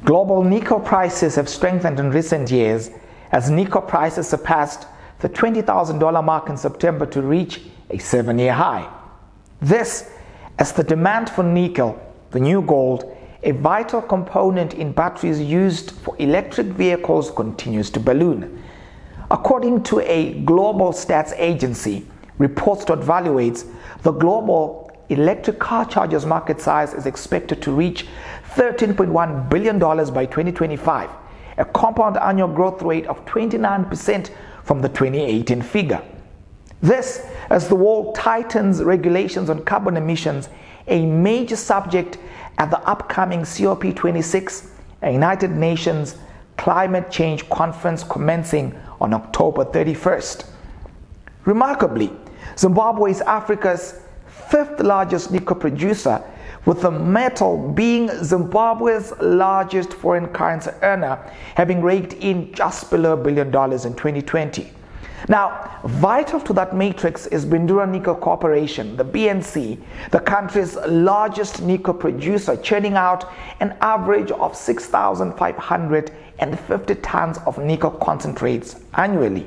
Global nickel prices have strengthened in recent years as nickel prices surpassed the $20,000 mark in September to reach a 7-year high. This as the demand for nickel, the new gold, a vital component in batteries used for electric vehicles, continues to balloon. According to a global stats agency, Reports.Valuates, the global electric car chargers market size is expected to reach $13.1 billion by 2025, a compound annual growth rate of 29% from the 2018 figure. This as the world tightens regulations on carbon emissions, a major subject at the upcoming COP26, a United Nations Climate Change Conference commencing on October 31st. Remarkably, Zimbabwe is Africa's 5th largest nickel producer, with the metal being Zimbabwe's largest foreign currency earner, having raked in just below $1 billion in 2020. Now, vital to that matrix is Bindura Nickel Corporation, the BNC, the country's largest nickel producer, churning out an average of 6,550 tons of nickel concentrates annually.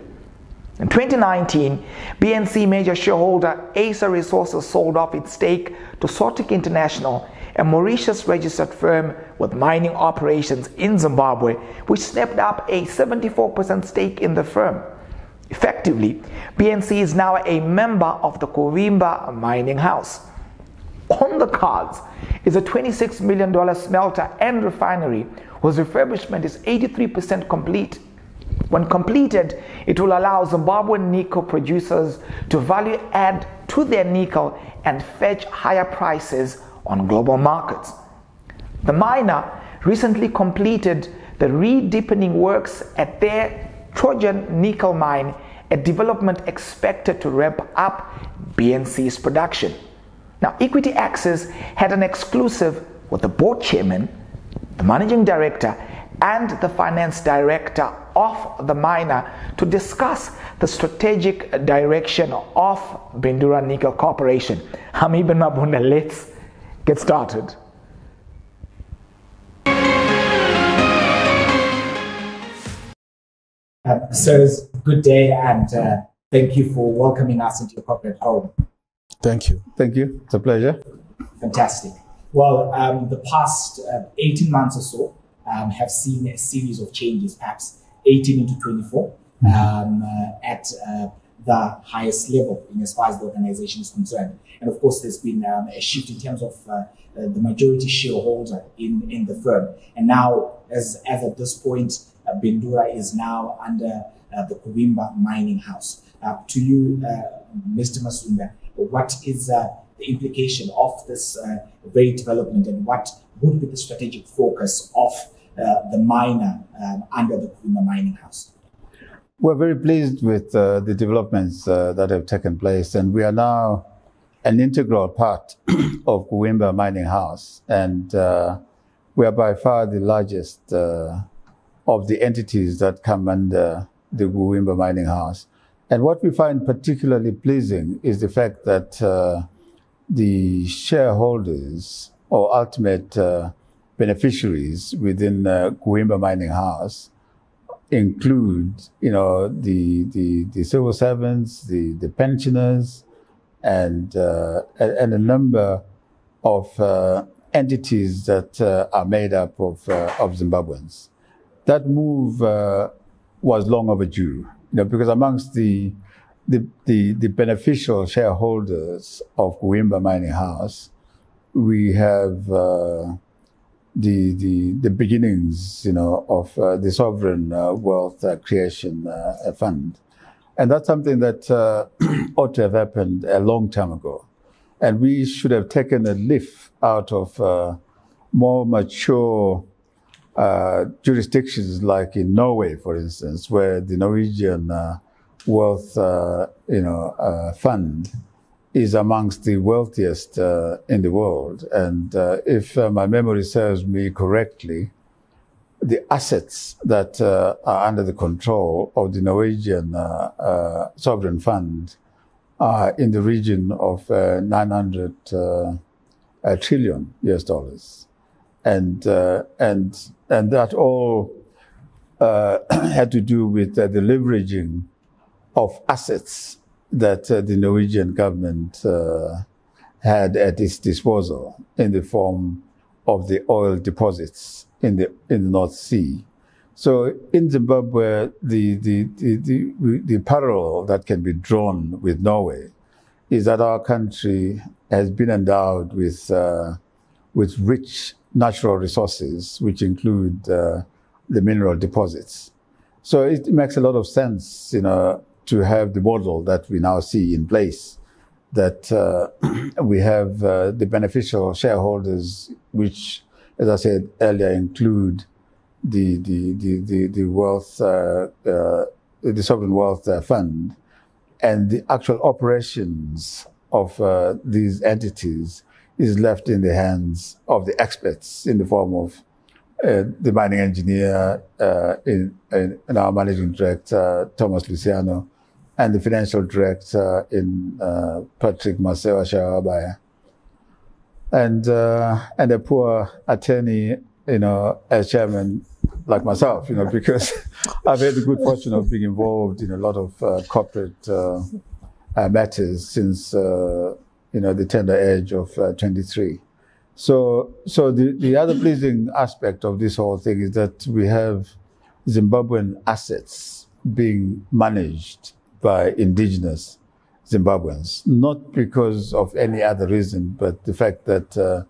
In 2019, BNC major shareholder Acer Resources sold off its stake to Sotic International, a Mauritius-registered firm with mining operations in Zimbabwe, which snapped up a 74% stake in the firm. Effectively, BNC is now a member of the Kuvimba mining house. On the cards is a $26 million smelter and refinery whose refurbishment is 83% complete. When completed, it will allow Zimbabwean nickel producers to value add to their nickel and fetch higher prices on global markets. The miner recently completed the re-deepening works at their Trojan nickel mine, a development expected to ramp up BNC's production. Now, Equity Access had an exclusive with the board chairman, the managing director, and the finance director of the miner to discuss the strategic direction of Bindura Nickel Corporation. Hamiba Mabunda, let's get started. Sirs, good day, and thank you for welcoming us into your corporate home. Thank you. Thank you. It's a pleasure. Fantastic. Well, the past 18 months or so have seen a series of changes, perhaps 18 into 24, at the highest level in as far as the organization is concerned. And of course, there's been a shift in terms of the majority shareholder in the firm. And now, as at this point, Bindura is now under the Kuvimba mining house. To you, Mr. Masunda, what is the implication of this very development, and what would be the strategic focus of the miner under the Kuvimba mining house? We're very pleased with the developments that have taken place, and we are now an integral part of Kuvimba mining house, and we are by far the largest of the entities that come under the Kuvimba mining house. And what we find particularly pleasing is the fact that the shareholders or ultimate beneficiaries within Kuvimba mining house include, the civil servants, the pensioners, and a number of entities that are made up of Zimbabweans. That move was long overdue, because amongst the beneficial shareholders of Kuvimba mining house, we have the beginnings, of the sovereign wealth creation fund, and that's something that ought to have happened a long time ago, and we should have taken a leaf out of more mature jurisdictions, like in Norway, for instance, where the Norwegian wealth, fund is amongst the wealthiest in the world. And if my memory serves me correctly, the assets that are under the control of the Norwegian sovereign fund are in the region of $900 trillion. and that all had to do with the leveraging of assets that the Norwegian government had at its disposal in the form of the oil deposits in the North Sea. So in Zimbabwe, the parallel that can be drawn with Norway is that our country has been endowed with rich natural resources, which include the mineral deposits. So it makes a lot of sense, to have the model that we now see in place, that we have the beneficial shareholders, which, as I said earlier, include the wealth, the sovereign wealth fund, and the actual operations of these entities is left in the hands of the experts in the form of the mining engineer in our managing director, Thomas Luciano, and the financial director in Patrick Masewa Shawabaya, and a poor attorney, as chairman like myself, because I've had the good fortune of being involved in a lot of corporate matters since the tender age of 23. So the other pleasing aspect of this whole thing is that we have Zimbabwean assets being managed by indigenous Zimbabweans, not because of any other reason, but the fact that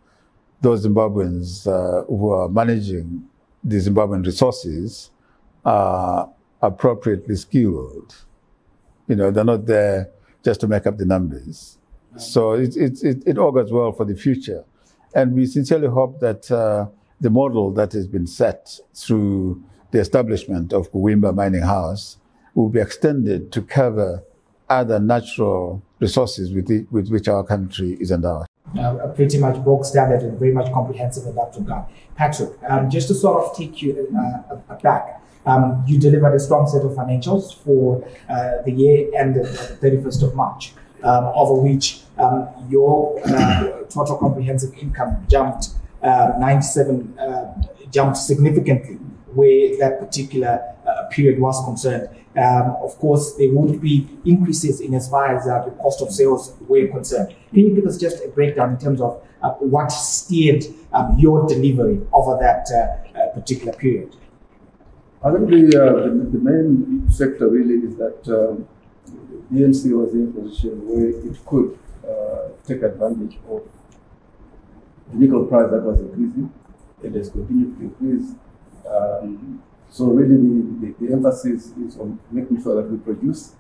those Zimbabweans who are managing the Zimbabwean resources are appropriately skilled. They're not there just to make up the numbers. So it augurs well for the future. And we sincerely hope that the model that has been set through the establishment of Kuwimba Mining House will be extended to cover other natural resources with which our country is endowed. Pretty much bog standard and very much comprehensive in that regard. Patrick, just to sort of take you back, you delivered a strong set of financials for the year ended 31st of March, over which your total comprehensive income jumped jumped significantly where that particular period was concerned. Of course, there would be increases in as far as the cost of sales were concerned. Can you give us just a breakdown in terms of what steered your delivery over that particular period? I think the main sector really is that BNC was in a position where it could take advantage of the nickel price that was increasing. It has continued to increase. So really the emphasis is on making sure that we produce,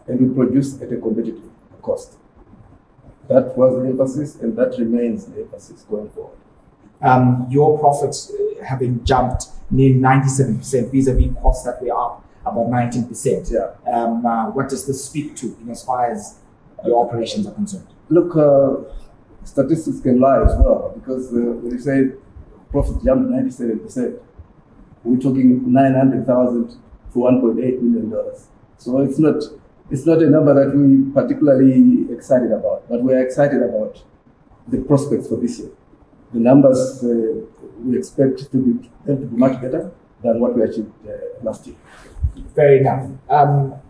and we produce at a competitive cost. That was the emphasis, and that remains the emphasis going forward. Your profits having jumped near 97% vis-a-vis costs that were up about 19%. Yeah. What does this speak to in as far as your operations are concerned? Look, statistics can lie as well, because when you say profit jumped 97%, we're talking 900,000 to $1.8 million. So it's not a number that we're particularly excited about, but we're excited about the prospects for this year. The numbers we expect to be much better than what we achieved last year. Fair enough.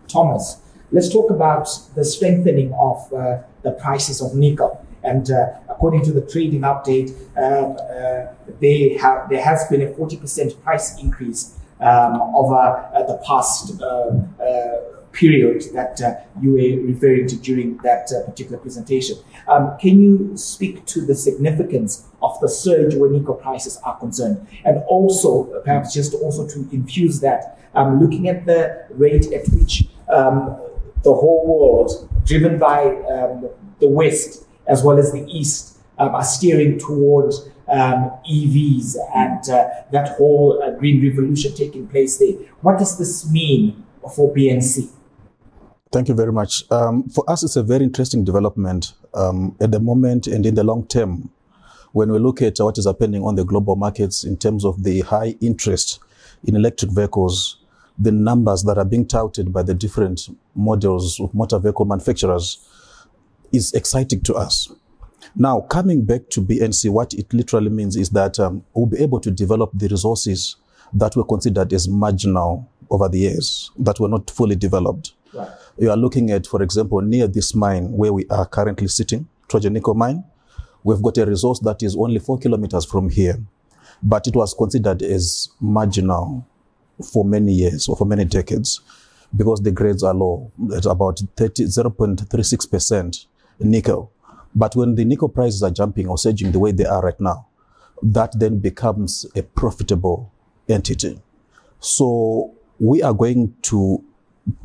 Thomas, let's talk about the strengthening of the prices of nickel. And according to the trading update, there has been a 40% price increase over the past period that you were referring to during that particular presentation. Can you speak to the significance of the surge where nickel prices are concerned? And also, perhaps just also to infuse that, looking at the rate at which the whole world, driven by the West as well as the East, are steering towards EVs and that whole green revolution taking place there. What does this mean for BNC? Thank you very much. For us, it's a very interesting development at the moment and in the long term. When we look at what is happening on the global markets in terms of the high interest in electric vehicles, the numbers that are being touted by the different models of motor vehicle manufacturers is exciting to us. Now, coming back to BNC, what it literally means is that we'll be able to develop the resources that were considered as marginal over the years, that were not fully developed. Right. You are looking at, for example, near this mine where we are currently sitting, Trojan Nickel Mine, we've got a resource that is only 4 kilometers from here, but it was considered as marginal for many years or for many decades because the grades are low, at about 0.36% nickel. But when the nickel prices are jumping or surging the way they are right now, that then becomes a profitable entity. So we are going to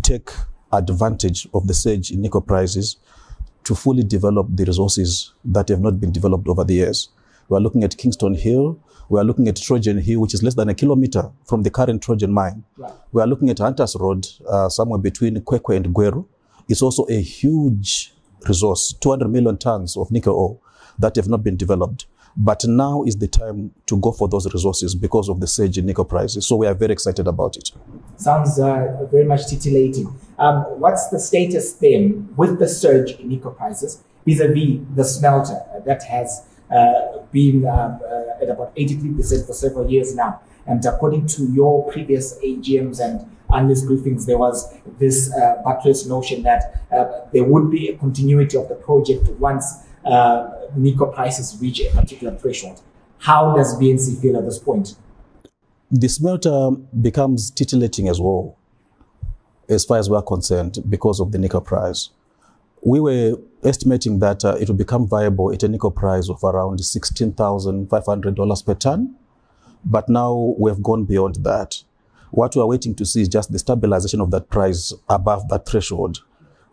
take advantage of the surge in nickel prices to fully develop the resources that have not been developed over the years. We are looking at Kingston Hill. We are looking at Trojan Hill, which is less than a kilometer from the current Trojan mine. Right. We are looking at Hunters Road, somewhere between Kwekwe and Gweru. It's also a huge resource, 200 million tons of nickel ore that have not been developed. But now is the time to go for those resources because of the surge in nickel prices. So we are very excited about it. Sounds very much titillating. What's the status then with the surge in nickel prices vis-a-vis the smelter that has been at about 83% for several years now? And according to your previous AGMs and analyst briefings, there was this buttress notion that there would be a continuity of the project once nickel prices reach a particular threshold. How does BNC feel at this point? The smelter becomes titillating as well, as far as we're concerned, because of the nickel price. We were estimating that it would become viable at a nickel price of around $16,500 per ton. But now we've gone beyond that. What we are waiting to see is just the stabilization of that price above that threshold,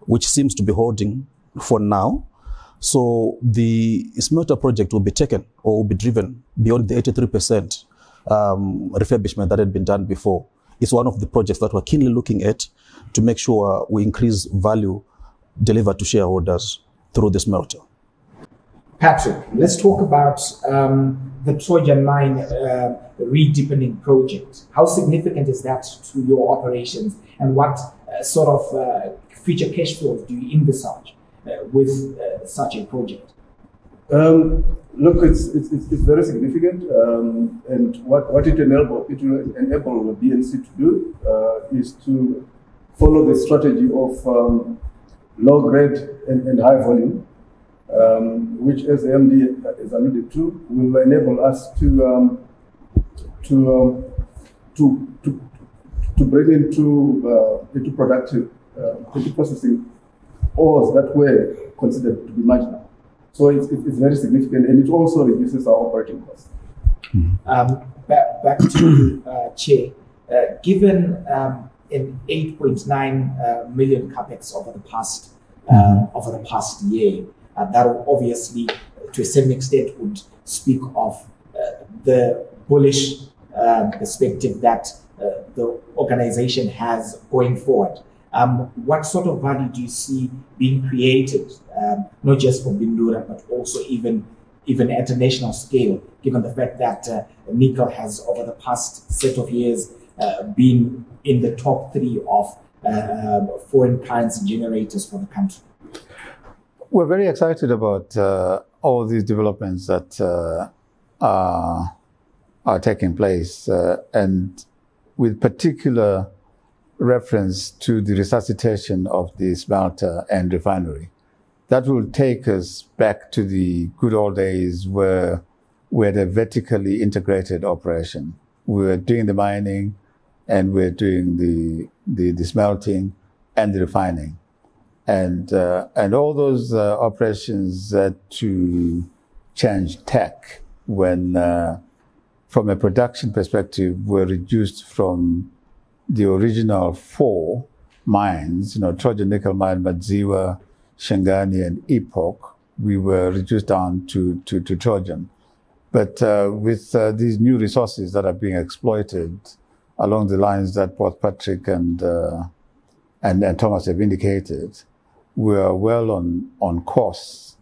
which seems to be holding for now. So the smelter project will be taken or will be driven beyond the 83% refurbishment that had been done before. It's one of the projects that we're keenly looking at to make sure we increase value delivered to shareholders through the smelter. Patrick, let's talk about the Trojan Mine re-deepening project. How significant is that to your operations, and what sort of future cash flows do you envisage with such a project? Look, it's very significant, and what it will enable BNC to do is to follow the strategy of low grade and high volume, which, as the MD has alluded to, will enable us to bring into productive into processing ores that were considered to be marginal. So it's very significant, and it also reduces our operating costs. Back to you, Chair. Given an 8.9 million capex over the past year, that obviously, to a certain extent, would speak of the bullish perspective that the organization has going forward. What sort of value do you see being created, not just for Bindura, but also even at a national scale, given the fact that nickel has, over the past set of years, been in the top 3 of foreign currency generators for the country? We're very excited about all these developments that are taking place, and with particular reference to the resuscitation of the smelter and refinery. That will take us back to the good old days where we had a vertically integrated operation. We were doing the mining, and we're doing the smelting and the refining. And all those operations had to change tack when, from a production perspective, were reduced from the original 4 mines, Trojan Nickel Mine, Madziwa, Shangani, and Epoch. We were reduced down to Trojan. But with these new resources that are being exploited along the lines that both Patrick and Thomas have indicated, we are well on course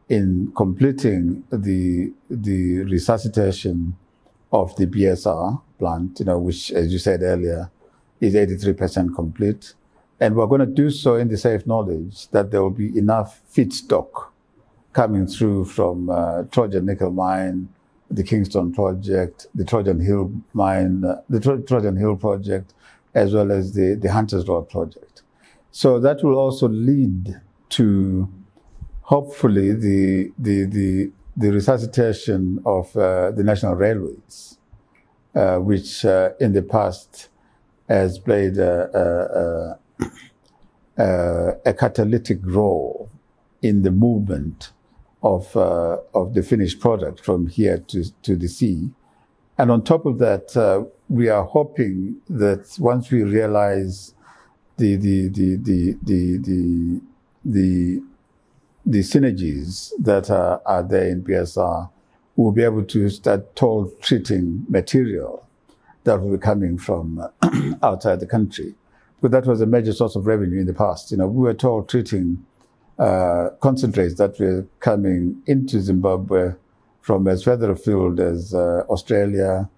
in completing the resuscitation of the BSR plant, which, as you said earlier, is 83% complete. And we're going to do so in the safe knowledge that there will be enough feedstock coming through from Trojan Nickel Mine, the Kingston Project, the Trojan Hill Mine, Trojan Hill Project, as well as the Hunters Road Project. So that will also lead to, hopefully, the resuscitation of the national railways, which in the past has played a catalytic role in the movement of the finished product from here to the sea. And on top of that, we are hoping that once we realize the synergies that are there in PSR, we'll be able to start toll treating material that will be coming from outside the country. But that was a major source of revenue in the past. We were toll treating concentrates that were coming into Zimbabwe from as further afield as Australia,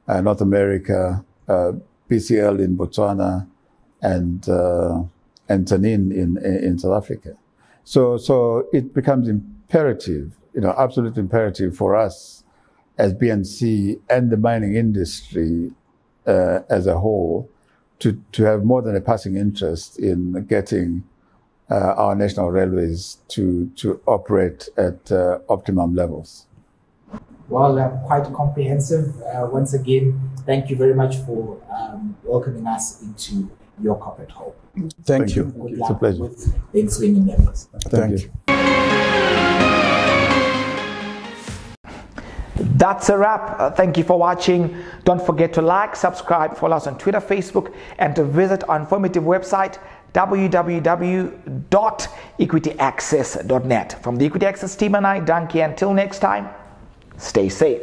North America, PCL in Botswana, and Tanin in South Africa. So it becomes imperative, absolutely imperative for us as BNC and the mining industry as a whole to have more than a passing interest in getting our national railways to operate at optimum levels. Well, quite comprehensive. Once again, thank you very much for welcoming us into your corporate home. Thank you. Good It's luck a pleasure. with the ensuing endeavors. Thank you. That's a wrap. Thank you for watching. Don't forget to like, subscribe, follow us on Twitter, Facebook, and to visit our informative website, www.equityaccess.net. From the Equity Access team and I, Danke, until next time, stay safe.